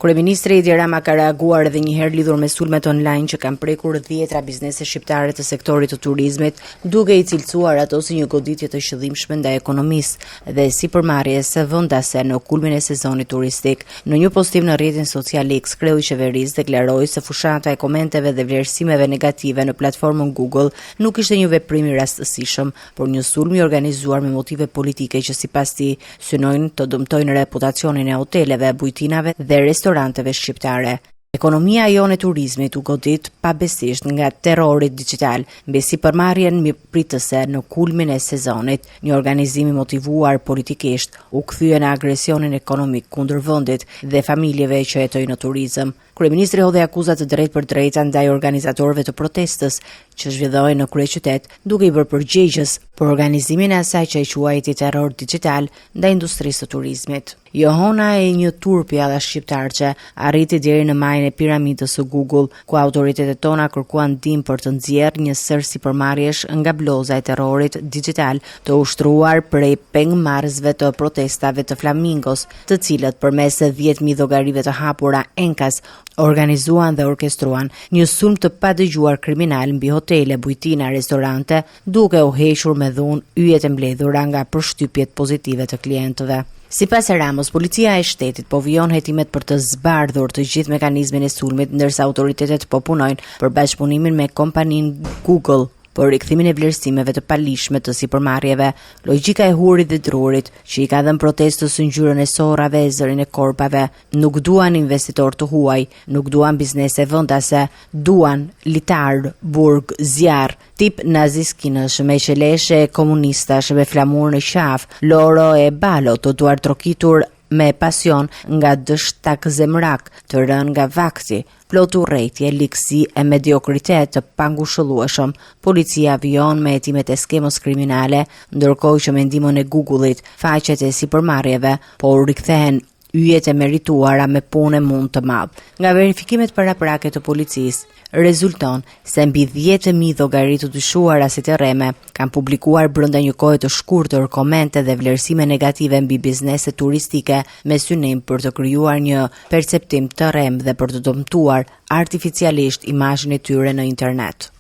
Kryeministri Edi Rama ka reaguar edhe një herë lidhur me sulmet online që kanë prekur 10 biznese shqiptare të sektorit të turizmit, duke i cilësuar ato si një goditje të qëllimshme ndaj ekonomisë dhe sipërmarrjes vendase në kulmin e sezonit turistik. Në një postim në rrjetin social X, kreu i qeverisë deklaroi se fushata e komenteve dhe vlerësimeve negative në platformën Google nuk ishte një veprim i rastësishëm, por një sulm i organizuar me motive politike që sipas tij synojnë të dëmtojnë reputacionin e hoteleve, bujtinave dhe restoranteve shqiptare. Ekonomia jone e turizmit u godit pabesisht nga terrori digital, mbi sipërmarrjen mirëpritëse në kulmin e sezonit. Një organizim i motivuar politikisht u kthye në agresionin ekonomik kundër vendit dhe familjeve që jetojnë në turizëm. Kryeministri hodhi akuzat të drejtpërdrejta ndaj organizatorëve të protestës që zhvillohej në kryeqytet, duke i bërë përgjegjës për organizimin e asaj që e quajti terror digital ndaj industrisë së turizmit. Johona e një turpjalla shqiptar që arriti deri në majën e piramidës së Google, ku autoritetet tona kërkuan ndihmë për të nxjerrë një sër sipërmarrjesh nga bloza e terrorit digital të ushtruar prej pengmarrësve të protestave të Flamingos, të cilët përmes 10.000 llogarive të hapura enkas organizuan dhe orkestruan një sulm të padëgjuar kriminal mbi hotele, bujtina, restorante, duke u hequr me dhunë yjet e mbledhura nga përshtypjet pozitive të klientëve. Sipas Ramos, policia e shtetit po vijon hetimet për të zbardhur të gjithë mekanizmin e sulmit, ndërsa autoritetet po punojnë për bashkëpunimin me kompaninë Google për rikthimin e vlerësimeve të palishme të sipërmarrjeve. Logjika e hurit dhe drurit që i ka dhënë protestës në ngjyrën e sorrave e zërin e korpave, nuk duan investitor të huaj, nuk duan biznese vendase, duan litar, burg, zjarr, tip naziskinësh me qeleshe komunistash me flamur në qaf, loro e balo të duar trokitur me pasion nga dështak zemrak, të rënë nga vakti, plot urrëtie, ligësi e mediokritet të pangushëllueshëm. Policia vijon me hetimet e skemës kriminale, ndërkohë që me ndihmën e Google-it, faqet e sipërmarrjeve po u rikthehen yjet e merituara me punë mund të madh. Nga verifikimet paraprake të policisë, rezulton se mbi 10.000 llogari të dyshuara si terreme kanë publikuar brenda një kohe të shkurtër komente dhe vlerësime negative mbi biznese turistike me synim për të krijuar një perceptim të rrem dhe për të dëmtuar artificialisht imazhin e tyre në internet.